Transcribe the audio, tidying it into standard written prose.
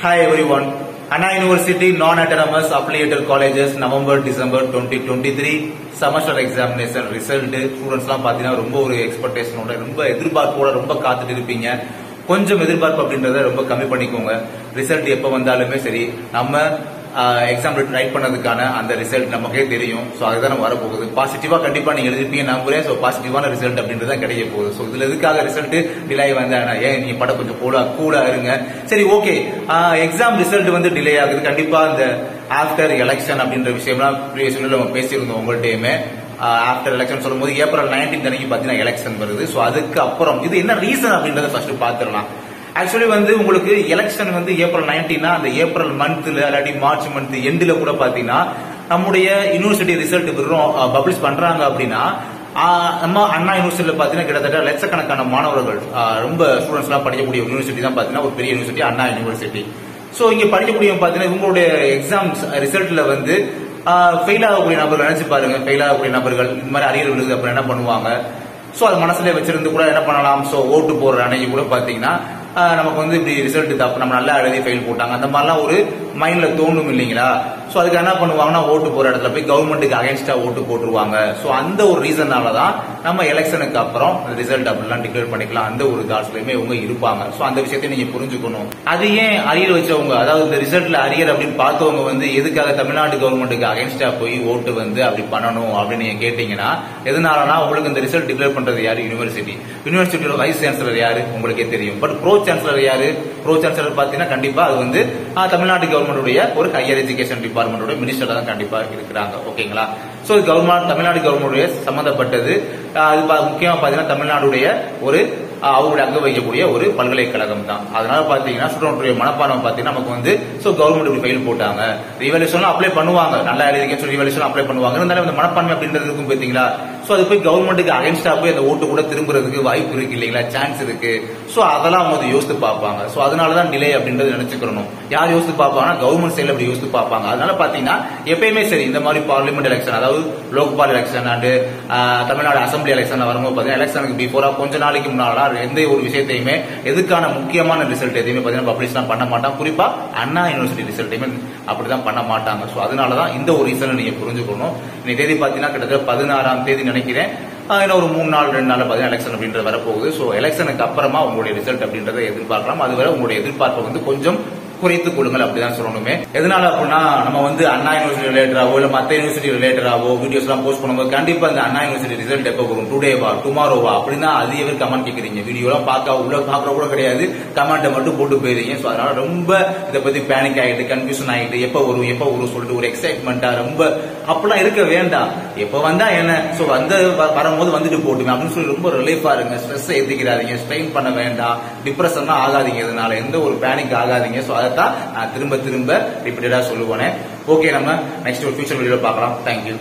Hi everyone. Anna University Non-Autonomous Affiliated Colleges November December 2023 semester examination result students எல்லாம் பாத்தீங்கன்னா ரொம்ப ஒரு எக்ஸ்பெக்டேஷனோட ரொம்ப எதிர்பார்ப்போட ரொம்ப காத்துட்டு இருப்பீங்க. கொஞ்சம் எதிர்பார்ப்பு அப்படின்றத ரொம்ப கம்மி பண்ணிக்கோங்க. ரிசல்ட் எப்ப வந்தாலுமே சரி நம்ம எக்ஸாம் ரைட் பண்ணதுக்கான அந்த ரிசல்ட் நமக்கே தெரியும். சோ அதுதான் வரப்போகுது. பாசிட்டிவா கண்டிப்பா நீங்க எழுதிருப்பீங்க நம்புறேன். சோ பாசிட்டிவான ரிசல்ட் அப்படின்றத கிடைக்க போகுது. சோ இதுல எதுக்காக ரிசல்ட் டிலே வந்தா ஏன் நீங்க படம் கொஞ்சம் கூலா இருங்க. சரி ஓகே, எக்ஸாம் ரிசல்ட் வந்து டிலே ஆகுது. கண்டிப்பா இந்த ஆஃப்டர் எலெக்ஷன் அப்படின்ற விஷயம்லாம் ப்ரீவியஸ் நம்ம பேசியிருந்தோம் உங்கள்கிட்டயுமே. ஆஃப்டர் எலெக்ஷன் சொல்லும்போது ஏப்ரல் 19 அன்னைக்கு பாத்தீங்கன்னா எலெக்ஷன் வருது. சோ அதுக்கு அப்புறம் இது என்ன ரீசன் அப்படின்றத ஃபர்ஸ்ட் பாத்துடலாம். ஆக்சுவலி வந்து உங்களுக்கு எலெக்ஷன் வந்து ஏப்ரல் 19 அந்த ஏப்ரல் மந்த்ல இல்லாட்டி மார்ச் மந்த் எண்ட்ல கூட பாத்தீங்கன்னா நம்முடைய யூனிவர்சிட்டி ரிசல்ட் பப்ளிஷ் பண்றாங்க அப்படின்னா நம்ம அண்ணா யூனிவர்சிட்டியில பாத்தீங்கன்னா கிட்டத்தட்ட லட்சக்கணக்கான மாணவர்கள் ரொம்ப ஸ்டூடெண்ட்ஸ் எல்லாம் படிக்கக்கூடிய யூனிவர்சிட்டி தான் பாத்தீங்கன்னா ஒரு பெரிய யூனிவர்சிட்டி அண்ணா யூனிவர்சிட்டி. சோ இங்க படிக்கக்கூடிய பாத்தீங்கன்னா இவங்களுடைய எக்ஸாம்ஸ் ரிசல்ட்ல வந்து ஃபெயில் ஆகக்கூடிய நபர்கள் நினைச்சு பாருங்க. ஃபெயில் ஆகக்கூடிய நபர்கள் இந்த மாதிரி அரியர் விழுது அப்புறம் என்ன பண்ணுவாங்க? சோ அது மனசுல வச்சிருந்து கூட என்ன பண்ணலாம்? சோ ஓட்டு போடுற அன்னைக்கு கூட பாத்தீங்கன்னா நமக்கு வந்து இப்படி ரிசல்ட் தப்பு, நம்ம நல்லா எழுதி ஃபெயில் போட்டாங்க அந்த மாதிரிலாம் ஒரு மைண்ட்ல தோணும் இல்லைங்களா? சோ அதுக்கு என்ன பண்ணுவாங்கன்னா ஓட்டு போற இடத்துல போய் கவர்மெண்ட்டுக்கு அகைன்ஸ்டா ஓட்டு போட்டுருவாங்க. சோ அந்த ஒரு ரீசனாலதான் நம்ம எலெக்ஷனுக்கு அப்புறம் ரிசல்ட் அப்படிலாம் டிக்ளேர் பண்ணிக்கலாம் அந்த ஒரு தாட்ஸ்லயுமே இவங்க இருப்பாங்க. சோ அந்த விஷயத்தை நீங்க புரிஞ்சுக்கணும். அது ஏன் அரியர் வச்சவங்க, அதாவது இந்த ரிசல்ட்ல அரியர் அப்படின்னு பார்த்தவங்க வந்து எதுக்காக தமிழ்நாடு கவர்மெண்ட்டுக்கு அகைன்ஸ்டா போய் ஓட்டு வந்து அப்படி பண்ணணும் அப்படின்னு நீங்க கேட்டீங்கன்னா எதனாலனா உங்களுக்கு இந்த ரிசல்ட் டிக்ளேர் பண்றது யாரு? யூனிவர்சிட்டியோட வைஸ் சான்சலர் யாரு உங்களுக்கே தெரியும். பட் ப்ரோ சான்சலர் யாரு? ப்ரோ சான்சலர் பாத்தீங்கன்னா கண்டிப்பா அது வந்து தமிழ்நாடு கவர்மெண்டுடைய ஒரு ஹையர் எஜுகேஷன் டிபார்ட்மெண்டோட மினிஸ்டர் தான் கண்டிப்பா இருக்கிறாங்க. ஓகேங்களா? சோ தமிழ்நாடு கவர்மெண்டுடைய சம்பந்தப்பட்டது. அது முக்கியமா பாத்தீங்கன்னா தமிழ்நாடுடைய ஒரு அவங்களுடைய அங்க வைக்கக்கூடிய ஒரு பல்கலைக்கழகம் தான். அதனால பாத்தீங்கன்னா ஸ்டூடெண்ட் மனப்பாடம் பாத்தீங்கன்னா நமக்கு வந்து கவர்மெண்ட் ஃபெயில் போட்டாங்க, ரிவல்யூஷன் அப்ளை பண்ணுவாங்க, நல்லா எழுதிருக்கேன்னு சொல்லி ரிவல்யூஷன் அப்ளை பண்ணுவாங்க. இருந்தாலும் அந்த மனப்பான்மை அப்படின்றது இருக்கும் பாத்தீங்களா? சோ அது போய் கவர்மெண்ட்டுக்கு அகைன்ஸ்டா போய் அந்த ஓட்டு கூட திரும்புறதுக்கு வாய்ப்பு இருக்கு இல்லைங்களா? சான்ஸ் இருக்கு. சோ அதெல்லாம் அவங்க யோசித்து பார்ப்பாங்க. சோ அதனாலதான் டிலே அப்படின்றது நினைச்சுக்கணும். யார் யோசித்து பார்ப்பாங்கன்னா கவர்மெண்ட் சைட்ல அப்படி யோசித்து பார்ப்பாங்க. அதனால பாத்தீங்கன்னா எப்பயுமே சரி இந்த மாதிரி பார்லிமெண்ட் எலெக்ஷன், அதாவது Lokpal election and Tamil Nadu assembly election வரும்போது பாத்தீங்கன்னா எலெக்ஷனுக்கு பிஃபோரா கொஞ்ச நாளைக்கு முன்னால எந்த ஒரு விஷயத்தையுமே எதுக்கான முக்கியமான ரிசல்ட் எதையுமே பாத்தீங்கன்னா பப்ளிஷ் பண்ண மாட்டாங்க. குறிப்பா அண்ணா யூனிவர்சிட்டி ரிசல்ட்டையுமே அப்படிதான் பண்ண மாட்டாங்க. சோ அதனாலதான் இந்த ஒரு ரீசன் நீங்க புரிஞ்சுக்கணும். இன்னைக்கு தேதி பாத்தீங்கன்னா கிட்டத்தட்ட 16ஆம் தேதி நினைக்கிறேன். இன்னும் ஒரு 3 நாள் 2 நாள் பாத்தீங்கன்னா எலெக்ஷன் அப்படின்றது வரப்போகுது. சோ எலெக்ஷனுக்கு அப்புறமா உங்களுடைய ரிசல்ட் அப்படின்றத எதிர்பார்க்கலாம். அதுவரை உங்களுடைய எதிர்பார்ப்பை வந்து கொஞ்சம் குறைத்துக் கொள்ளுங்கள் அப்படிதான் சொல்லணுமே. எதனால அப்படின்னா நம்ம வந்து அண்ணா யூனிவர்சிட்டி ரிலேட்டடாவோ இல்ல மத்த யூனிவர்சிட்டி ரிலேட்டடாவோ வீடியோஸ் எல்லாம் போஸ்ட் பண்ணும்போது கண்டிப்பா இந்த அண்ணா யூனிவர்சிட்டி ரிசல்ட் எப்ப வரும், டுடேவா டுமாரோவா அப்படின்னா அதிக பேர் கமெண்ட் கேட்கறீங்க. வீடியோ எல்லாம் உள்ள பாக்குற கூட கிடையாது, கமெண்ட் மட்டும் போட்டு போயிருங்க. சோ அதனால ரொம்ப இதை பத்தி பேனிக் ஆகிட்டு கன்ஃபியூஷன் ஆகிட்டு எப்ப வரும் சொல்லிட்டு ஒரு எக்ஸைட்மெண்டா ரொம்ப அப்படிலாம் இருக்க வேண்டாம். எப்ப வந்தா என்ன, சோ வரும்போது வந்துட்டு போட்டுங்க அப்படின்னு சொல்லி ரொம்ப ரிலீஃபா இருங்க. ஸ்ட்ரெஸ் ஏத்திக்கிறாதீங்க, ஸ்ட்ரெயின் பண்ண வேண்டாம், டிப்ரெஷன் தான் ஆகாதீங்க. இதனால எந்த ஒரு பேனிக் ஆகாதீங்க. சோ அதைத்தான் நான் திரும்ப ரிப்பீட்டடா சொல்லுவேன். ஓகே, நம்ம நெக்ஸ்ட் ஒரு ஃபியூச்சர் வீடியோ பார்க்கலாம். தேங்க்யூ.